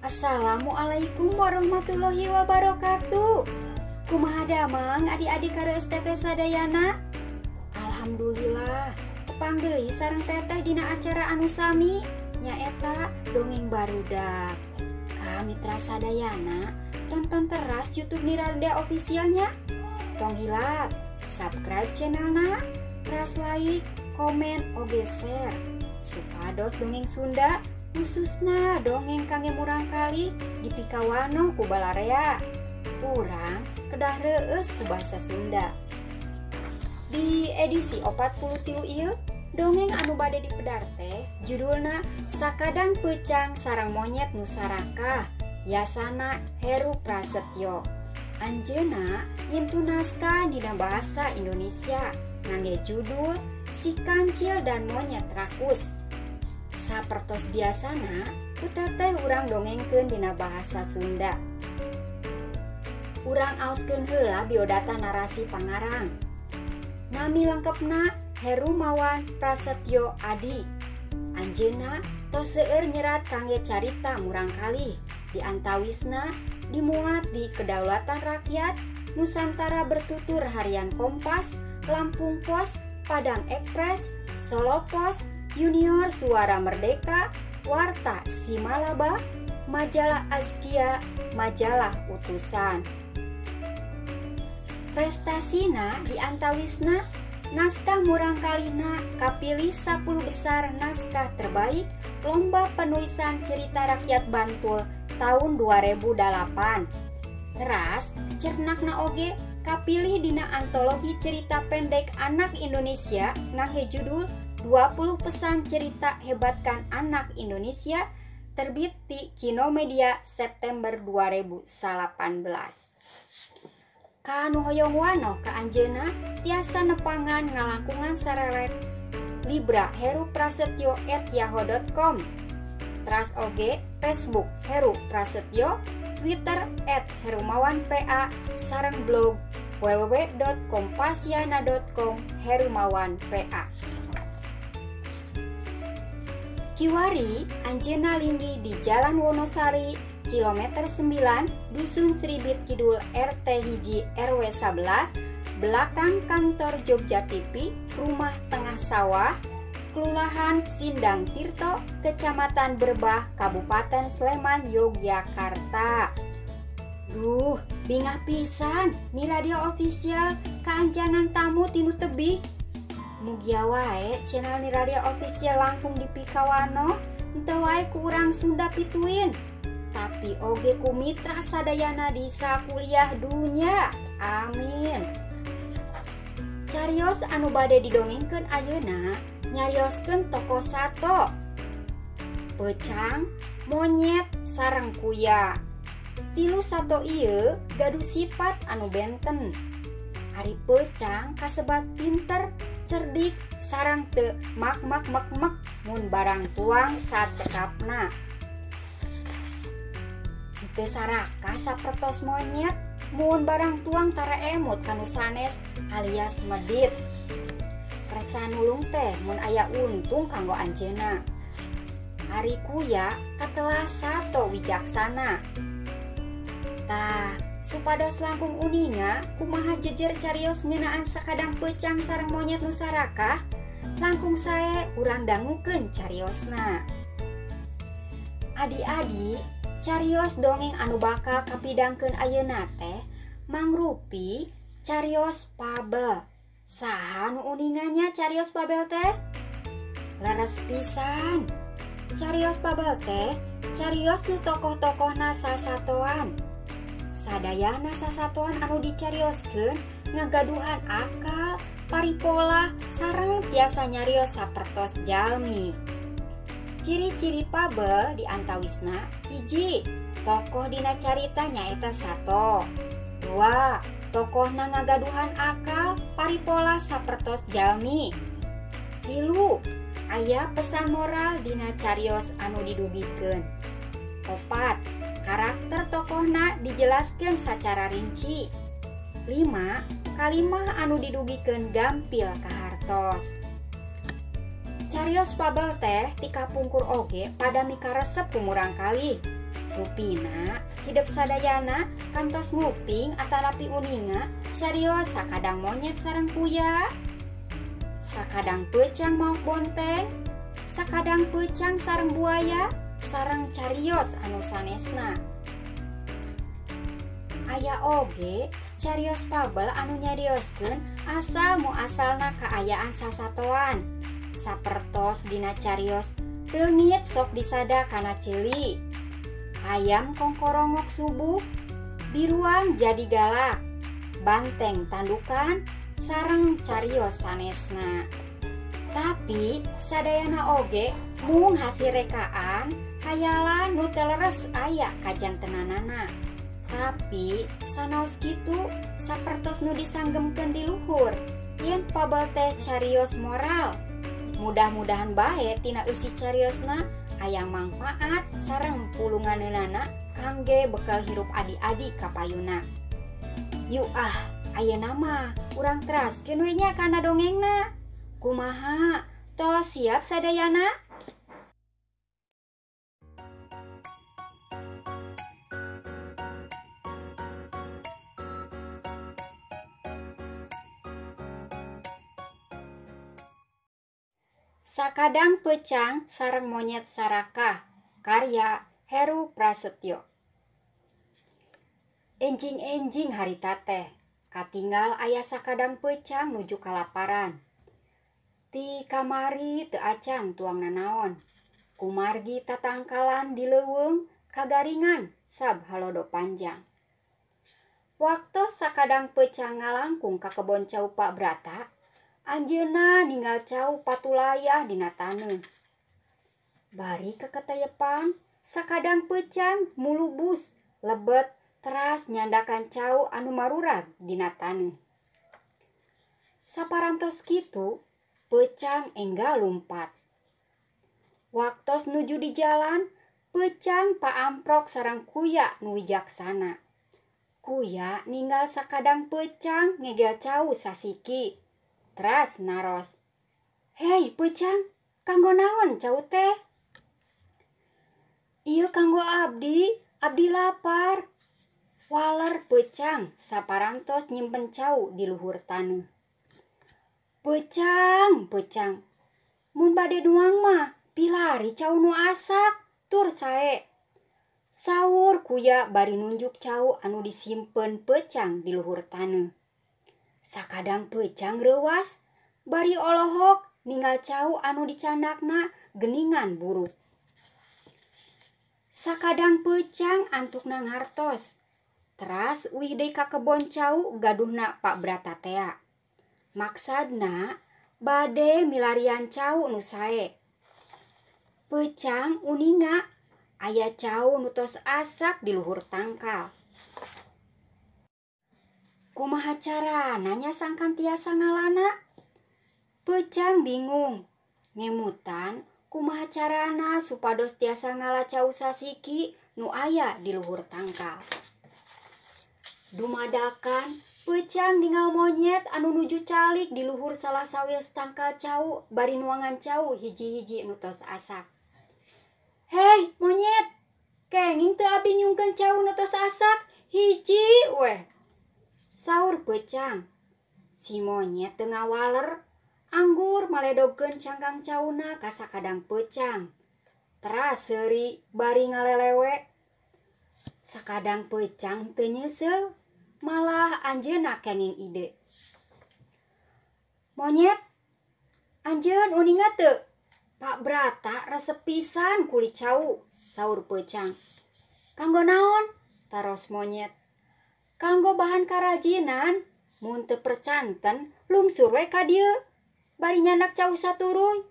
Assalamualaikum warahmatullahi wabarakatuh. Kumaha damang adik-adik kareus teteh sadayana? Alhamdulillah, tepang deui sareng teteh dina acara anu sami nyaeta dongeng barudak. Ka mitra sadayana, tonton teras YouTube Niralda officialnya. Tong hilap, subscribe channelna, teras like, komen, oge share. Supados dongeng Sunda khususna dongeng kangge murang kali dipikawano ku balarea. Urang kedah reueus ku basa Sunda. Di edisi 43 ieu dongeng anu bade dipedar teh judulna Sakadang Peucang Sareng Monyet Nu Sarakah, yasana Heru Prasetyo. Anjeunna ngintu naskah dina bahasa Indonesia ngangge judul Si Kancil dan Monyet Rakus. Sapertos biasana ku teteh urang dongengkeun dina bahasa Sunda. Urang aoskeun heula biodata narasi pangarang. Nami lengkepna Herumawan Prasetyo Adi. Anjeunna tos seueur nyerat kangge carita murang kalih. Di antawisna dimuat di Kedaulatan Rakyat, Nusantara Bertutur Harian Kompas, Lampung Pos, Padang Ekspres, Solo Pos, Junior Suara Merdeka, Warta Simalaba, Majalah Azkia, Majalah Utusan. Prestasina di antawisna naskah murang kalina kapilih 10 besar naskah terbaik Lomba Penulisan Cerita Rakyat Bantul tahun 2008. Teras cernakna oge kapilih dina antologi cerita pendek anak Indonesia ngangge judul 20 Pesan Cerita Hebatkan Anak Indonesia, terbit di Kinomedia September 2018. Kanu hoyong wano ka anjeunna tiasa nepangan ngalangkungan sarerek Libra Heru Prasetyo @yahoo.com. Teras oge Facebook Heru Prasetyo, Twitter @herumawanpa, sareng blog www.kompasiana.com herumawanpa. Kiwari anjeunna linggi di Jalan Wonosari, kilometer 9, Dusun Sribit Kidul, RT hiji RW 11, belakang kantor Jogja TV, Rumah Tengah Sawah, Kelurahan Sindang Tirto, Kecamatan Berbah, Kabupaten Sleman, Yogyakarta. Duh, bingah pisan ni radio official kaanjangan tamu tinu tebih. Mugia wae channel ni radio official langkung dipikawano, henteu wae ku urang Sunda pituin. Tapi oge ku mitra sadayana di sakuliah dunya. Amin. Carios anu bade didongengkeun ayeuna nyarioskeun tokoh sato. Peucang, monyet, sareng kuya. Tilu sato ieu gaduh sifat anu benten. Ari peucang kasebat pinter, cerdik, sareng teu mak mun barang tuang sacekapna. Teu sarakah sapertos monyet, mun barang tuang tara emut kanu sanes alias medit. Perasaan ulung teh mun aya untung kanggo anjeunna. Ari kuya katelah sato wijaksana. Tah, supados langkung uninga kumaha jejer carios ngeunaan sakadang peucang sareng monyet nu sarakah, langkung sae urang dangukeun cariosna. Adi-adi, carios dongeng anu bakal kapidangkeun ayeuna teh mangrupi carios Fabel. Saha nu uningannya carios Fabel teh? Leres pisan. Carios Fabel teh carios nu tokoh-tokohna sasatoan. Sadayana sasatoan anu dicarioskeun ngagaduhan akal, paripola, sareng tiasa nyarios sapertos jalmi. Ciri-ciri Fabel di antawisna: 1. Tokoh dina carita nyaeta sato. 2. Tokohna ngagaduhan akal, paripola sapertos jalmi. 3. Aya pesan moral dina carios anu didugikeun. 4. Karakter tokohna dijelaskeun sacara rinci. 5. Kalimah anu didugikeun gampil kahartos. Carios Fabel teh ti kapungkur oge pada mikaresep kumurang kalih. Rupina hidup sadayana kantos nguping atanapi uninga carios sakadang monyet sareng kuya, sakadang pecang mauk bonteng, sakadang pecang sareng buaya, sareng carios anu sanesna. Aya oge carios pabel anu nyarioskeun asal muasalna kaayaan sasatoan. Sapertos dina carios reungit sok disada kana ceuli, hayam kongkorongok subuh, biruang jadi galak, banteng tandukan, sareng carios sanesna. Tapi sadayana oge mung hasil rekaan hayalan nu teu leres aya kajantenanana. Tapi sanaos kitu sapertos nu disanggemkeun di luhur yen pabel teh carios moral. Mudah-mudahan bae tina eusi cariosna aya mangfaat sareng pulunganeunana kangge bekal hirup adi-adi kapayuna. Yuk ayeuna mah urang teraskeun we nya kana dongengna. Kumaha? Tos siap sadayana? Sakadang pecang sareng monyet sarakah, karya Heru Prasetyo. Enjing-enjing harita teh, katinggal aya sakadang pecang nuju kalaparan. Ti kamari teu acan tuang nanaon, kumargi tatangkalan di leuweung kagaringan sab halodo panjang. Waktu sakadang pecang ngalangkung ka kebon cau Pak Brata, anjeunna ninggal cau patulayah dina taneuh. Bari keketayepan sakadang pecang mulubus lebet teras nyandakan cau anu marurag dina taneuh. Saparantos kitu pecang enggal lumpat. Waktos nuju di jalan, pecang paamprok sareng kuya nu wijaksana. Kuya ninggal sakadang pecang ngegel cau sasiki. Teras naros, "Hei pecang, kanggo naon cau teh?" "Ieu kanggo abdi lapar." Waler pecang saparantos nyimpen cau di luhur taneuh. Pecang, mun bade nuang mah pilari cau nu asak, tur sae." Saur kuya bari nunjuk cau anu disimpen pecang di luhur taneuh. Sakadang pecang reuwas, bari olohok ninggal cau anu dicandakna geningan buruk. Sakadang pecang antukna ngartos, teras uih deui ka kebon cau gaduhna Pak Brata tea. Maksadna bade milarian cau nu sae. Pecang uninga aya cau nu tos asak di luhur tangkal. Kumaha carana nya sangkan tiasa ngalana? Pecang bingung, ngemutan kumaha carana supados tiasa ngala cau sasiki nu aya di luhur tangkal. Dumadakan pecang ninggal monyet anu nuju calik di luhur salah sawios tangkal cau bari nuangan cau hiji-hiji nu tos asak. "Hei monyet, kenging teu abdi nyungkeun cau nu tos asak hiji weh," saur pecang. Si monyet teu ngawaler, anggur maledogkeun cangkang cauna ka sakadang pecang. Teras seuri bari ngalelewe. Sakadang pecang teu nyeuseul, malah anjeunna kenging ide. "Monyet, anjeun uninga teu? Pak Brata resep pisan kulit cau," saur pecang. "Kanggo naon?" taros monyet. "Kanggo bahan karajinan, mun teu percanten lungsur we ka dieu, bari nyandak cau saturuy,"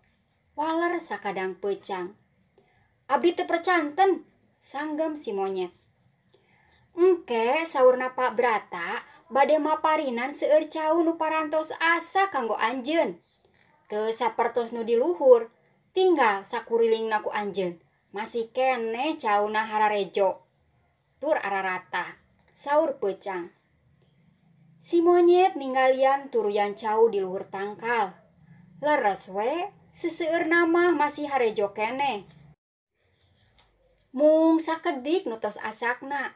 waler sakadang pecang. "Abdi teu percanten," sanggem si monyet. "Engke," saurna Pak Brata, "bade maparinan seueur cau nu parantos asa kanggo anjeun. Teu sapertos nu di luhur, tinggal sakurilingna ku anjeun. Masih keneh cauna hararejo, tur ararata," saur pecang. Si monyet ninggalian turuyan cau di luhur tangkal. Leres we, seseueur nama masih harejo keneh. Mung sakedik nutos asakna.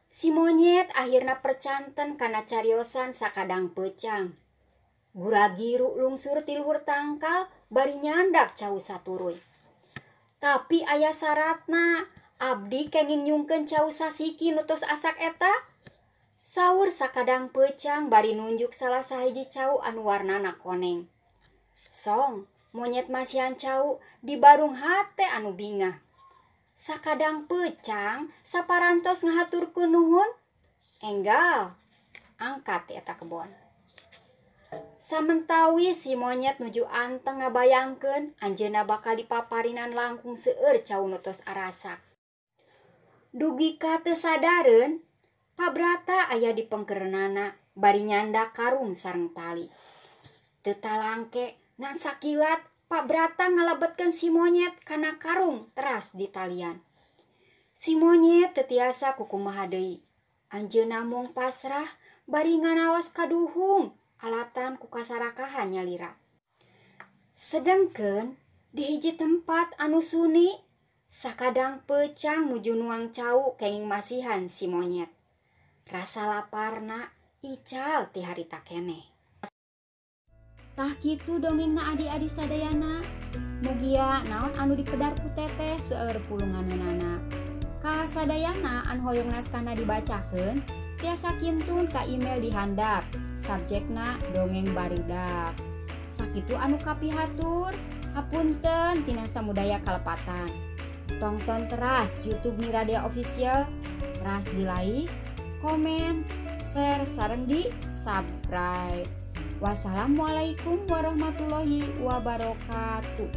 Si monyet akhirna percanten kana cariosan sakadang pecang. Guragiru lungsur ti luhur tangkal bari nyandak cau saturuy. Tapi aya syaratna, abdi kenging nyungkeun cau sasiki nutos asak eta. Saur sakadang pecang bari nunjuk salah sahiji cau anu warnana koneng. Song, monyet masihan cau di barung hate anu bingah. Sakadang pecang saparantos ngahaturkeun nuhun. Enggal, angkat eta kebon. Samentawi si monyet nuju anteng ngabayangkeun anjeunna bakal dipaparinan langkung seueur cau nutos arasak. Dugi ka teu sadareun, pabrata aya di pengkerenana bari nyandak karung sareng tali. Teu talangke ngan sakilat pabrata ngalebetkeun si monyet kana karung teras di talian. Si monyet teu tiasa kukumaha deui. Anjeunna mung pasrah bari nganaos kaduhung alatan ku kasarakahan nyalira. Sedengkeun di hiji tempat anu suni, sakadang pecang nuju nuang cau kenging masihan si monyet. Rasa laparna ical ti harita keneh. Tah kitu dongengna adi-adi sadayana. Mugia naon anu dipedar ku teteh seueur pulunganeunana. Ka sadayana anu hoyong naskahna dibacakeun tiasa kintun ka email di handap. Subjekna dongeng barudak. Sakitu anu kapihatur, hapunten tina samudaya kalepatan. Tonton teras YouTube Niradia Official, teras di like, komen, share sareng di subscribe. Wassalamualaikum warahmatullahi wabarakatuh.